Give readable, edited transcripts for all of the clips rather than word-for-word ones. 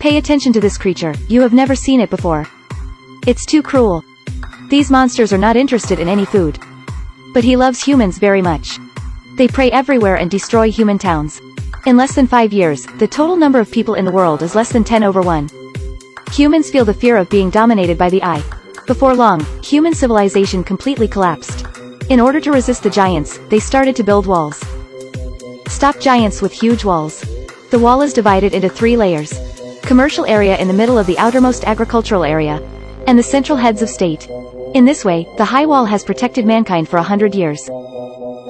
Pay attention to this creature, you have never seen it before. It's too cruel. These monsters are not interested in any food. But he loves humans very much. They prey everywhere and destroy human towns. In less than 5 years, the total number of people in the world is less than 10/1. Humans feel the fear of being dominated by the eye. Before long, human civilization completely collapsed. In order to resist the giants, they started to build walls. Stop giants with huge walls. The wall is divided into 3 layers. Commercial area in the middle of the outermost agricultural area, and the central heads of state. In this way, the high wall has protected mankind for 100 years.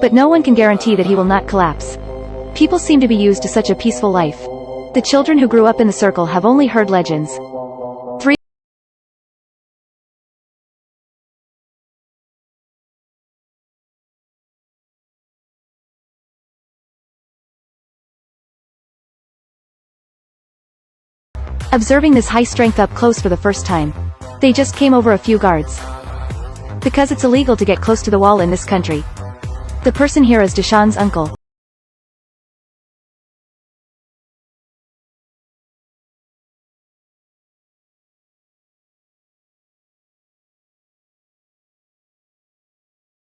But no one can guarantee that he will not collapse. People seem to be used to such a peaceful life. The children who grew up in the circle have only heard legends. 3. Observing this high strength up close for the first time. They just came over a few guards. Because it's illegal to get close to the wall in this country. The person here is Deshawn's uncle.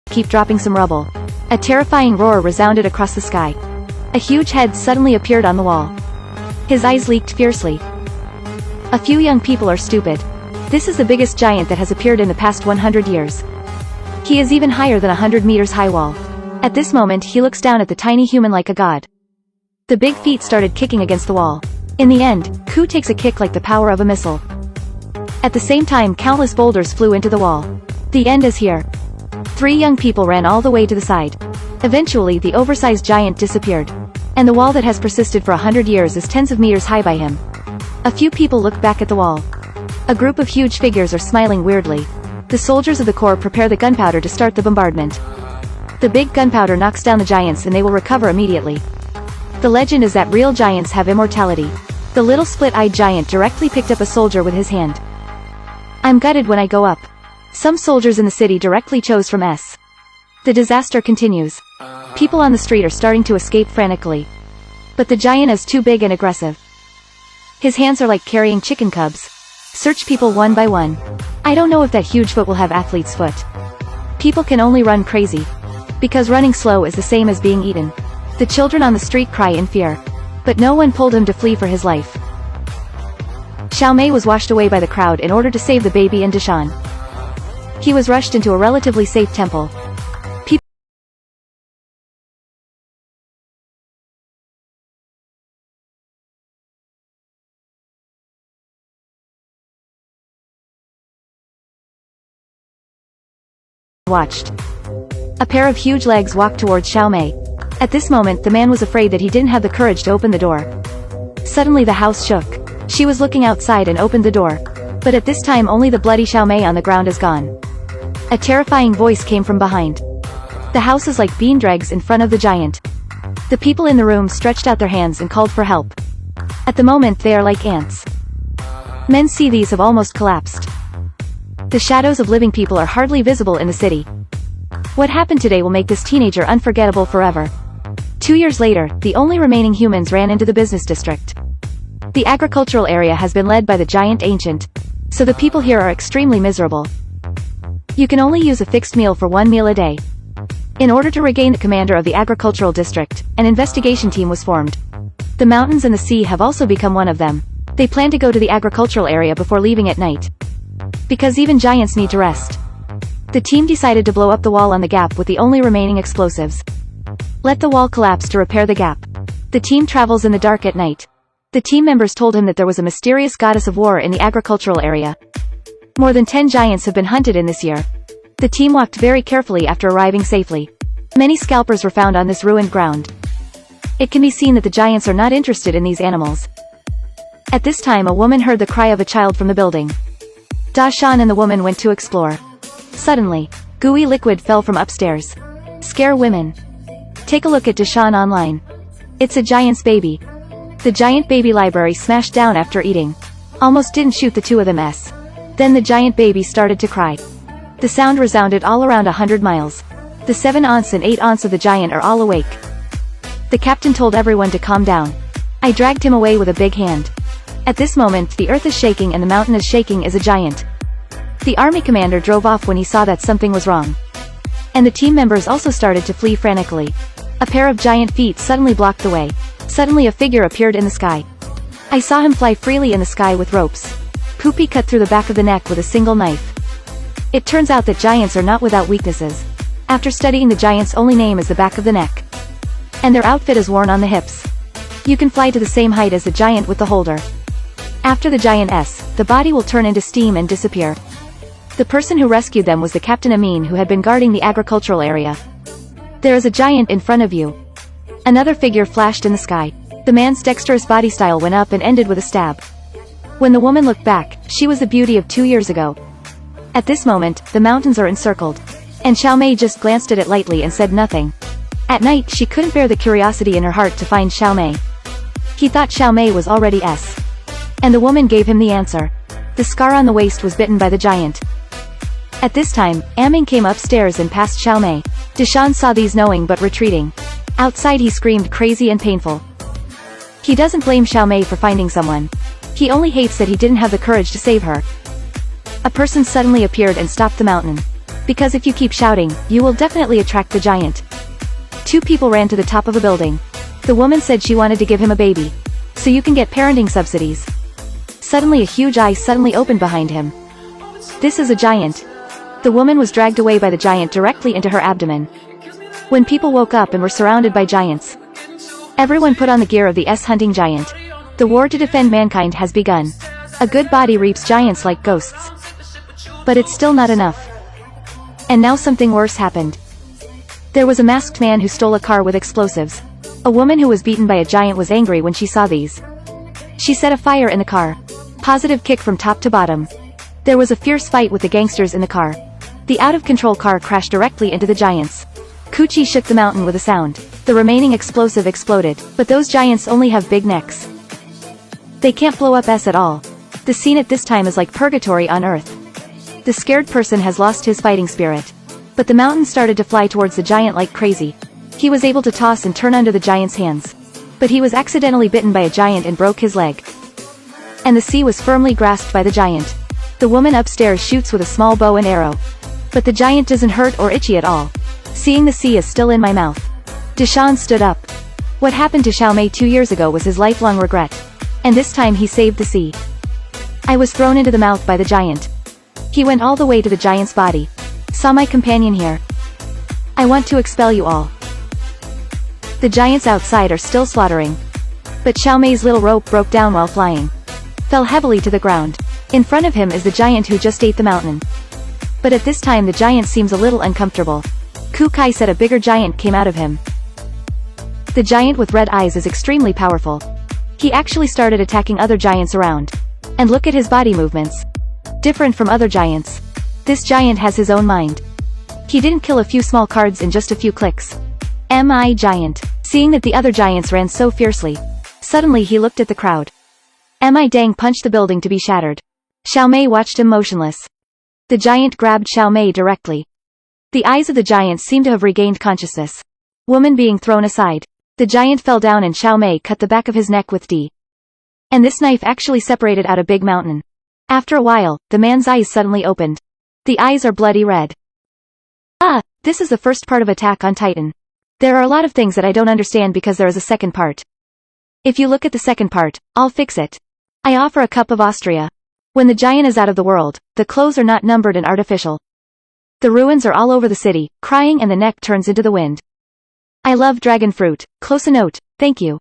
Keep dropping some rubble. A terrifying roar resounded across the sky. A huge head suddenly appeared on the wall. His eyes leaked fiercely. A few young people are stupid. This is the biggest giant that has appeared in the past 100 years. He is even higher than 100 meters high wall. At this moment he looks down at the tiny human like a god. The big feet started kicking against the wall. In the end, Ku takes a kick like the power of a missile. At the same time countless boulders flew into the wall. The end is here. 3 young people ran all the way to the side. Eventually the oversized giant disappeared. And the wall that has persisted for 100 years is tens of meters high by him. A few people look back at the wall. A group of huge figures are smiling weirdly. The soldiers of the Corps prepare the gunpowder to start the bombardment. The big gunpowder knocks down the giants and they will recover immediately. The legend is that real giants have immortality. The little split-eyed giant directly picked up a soldier with his hand. I'm gutted when I go up. Some soldiers in the city directly chose from S. The disaster continues. People on the street are starting to escape frantically. But the giant is too big and aggressive. His hands are like carrying chicken cubs. Search people one by one. I don't know if that huge foot will have athlete's foot. People can only run crazy. Because running slow is the same as being eaten. The children on the street cry in fear. But no one pulled him to flee for his life. Xiaomei was washed away by the crowd in order to save the baby and Deshawn. He was rushed into a relatively safe temple. People watched. A pair of huge legs walked towards Xiaomei. At this moment the man was afraid that he didn't have the courage to open the door. Suddenly the house shook. She was looking outside and opened the door. But at this time only the bloody Xiaomei on the ground is gone. A terrifying voice came from behind. The house is like bean dregs in front of the giant. The people in the room stretched out their hands and called for help. At the moment they are like ants. Men see these have almost collapsed. The shadows of living people are hardly visible in the city. What happened today will make this teenager unforgettable forever. 2 years later, the only remaining humans ran into the business district. The agricultural area has been led by the giant ancient, so the people here are extremely miserable. You can only use a fixed meal for 1 meal a day. In order to regain the commander of the agricultural district, an investigation team was formed. The mountains and the sea have also become one of them. They plan to go to the agricultural area before leaving at night. Because even giants need to rest. The team decided to blow up the wall on the gap with the only remaining explosives. Let the wall collapse to repair the gap. The team travels in the dark at night. The team members told him that there was a mysterious goddess of war in the agricultural area. More than 10 giants have been hunted in this year. The team walked very carefully after arriving safely. Many scalpers were found on this ruined ground. It can be seen that the giants are not interested in these animals. At this time a woman heard the cry of a child from the building. Da Shan and the woman went to explore. Suddenly, gooey liquid fell from upstairs. Scare women. Take a look at Deshawn online. It's a giant's baby. The giant baby library smashed down after eating. Almost didn't shoot the 2 of them. Then the giant baby started to cry. The sound resounded all around 100 miles. The 7 aunts and 8 aunts of the giant are all awake. The captain told everyone to calm down. I dragged him away with a big hand. At this moment the earth is shaking and the mountain is shaking as a giant. The army commander drove off when he saw that something was wrong. And the team members also started to flee frantically. A pair of giant feet suddenly blocked the way. Suddenly a figure appeared in the sky. I saw him fly freely in the sky with ropes. Poopy cut through the back of the neck with a single knife. It turns out that giants are not without weaknesses. After studying the giant's only name is the back of the neck. And their outfit is worn on the hips. You can fly to the same height as the giant with the holder. After the giant S, the body will turn into steam and disappear. The person who rescued them was the Captain Amin who had been guarding the agricultural area. There is a giant in front of you. Another figure flashed in the sky. The man's dexterous body style went up and ended with a stab. When the woman looked back, she was the beauty of 2 years ago. At this moment, the mountains are encircled. And Xiao Mei just glanced at it lightly and said nothing. At night she couldn't bear the curiosity in her heart to find Xiao Mei. He thought Xiao Mei was already S. And the woman gave him the answer. The scar on the waist was bitten by the giant. At this time, Aming came upstairs and passed Xiao Mei. Deshan saw these knowing but retreating. Outside he screamed crazy and painful. He doesn't blame Xiao Mei for finding someone. He only hates that he didn't have the courage to save her. A person suddenly appeared and stopped the mountain. Because if you keep shouting, you will definitely attract the giant. 2 people ran to the top of a building. The woman said she wanted to give him a baby. So you can get parenting subsidies. Suddenly a huge eye suddenly opened behind him. This is a giant. The woman was dragged away by the giant directly into her abdomen. When people woke up and were surrounded by giants, everyone put on the gear of the S-hunting giant. The war to defend mankind has begun. A good body reaps giants like ghosts. But it's still not enough. And now something worse happened. There was a masked man who stole a car with explosives. A woman who was beaten by a giant was angry when she saw these. She set a fire in the car. Positive kick from top to bottom. There was a fierce fight with the gangsters in the car. The out-of-control car crashed directly into the giants. Kuchi shook the mountain with a sound. The remaining explosive exploded, but those giants only have big necks. They can't blow up S at all. The scene at this time is like purgatory on Earth. The scared person has lost his fighting spirit. But the mountain started to fly towards the giant like crazy. He was able to toss and turn under the giant's hands. But he was accidentally bitten by a giant and broke his leg. And the sea was firmly grasped by the giant. The woman upstairs shoots with a small bow and arrow. But the giant doesn't hurt or itchy at all. Seeing the sea is still in my mouth. Deshan stood up. What happened to Xiao Mei 2 years ago was his lifelong regret. And this time he saved the sea. I was thrown into the mouth by the giant. He went all the way to the giant's body. Saw my companion here. I want to expel you all. The giants outside are still slaughtering. But Xiao Mei's little rope broke down while flying. Fell heavily to the ground. In front of him is the giant who just ate the mountain. But at this time the giant seems a little uncomfortable. Ku Kai said a bigger giant came out of him. The giant with red eyes is extremely powerful. He actually started attacking other giants around. And look at his body movements. Different from other giants. This giant has his own mind. He didn't kill a few small cards in just a few clicks. M.I. giant. Seeing that the other giants ran so fiercely. Suddenly he looked at the crowd. M.I. Dang punched the building to be shattered. Xiao Mei watched him motionless. The giant grabbed Xiao Mei directly. The eyes of the giant seemed to have regained consciousness. Woman being thrown aside. The giant fell down and Xiao Mei cut the back of his neck with D. And this knife actually separated out a big mountain. After a while, the man's eyes suddenly opened. The eyes are bloody red. This is the first part of Attack on Titan. There are a lot of things that I don't understand because there is a second part. If you look at the second part, I'll fix it. I offer a cup of Austria. When the giant is out of the world, the clothes are not numbered and artificial. The ruins are all over the city, crying and the neck turns into the wind. I love dragon fruit. Close a note, thank you.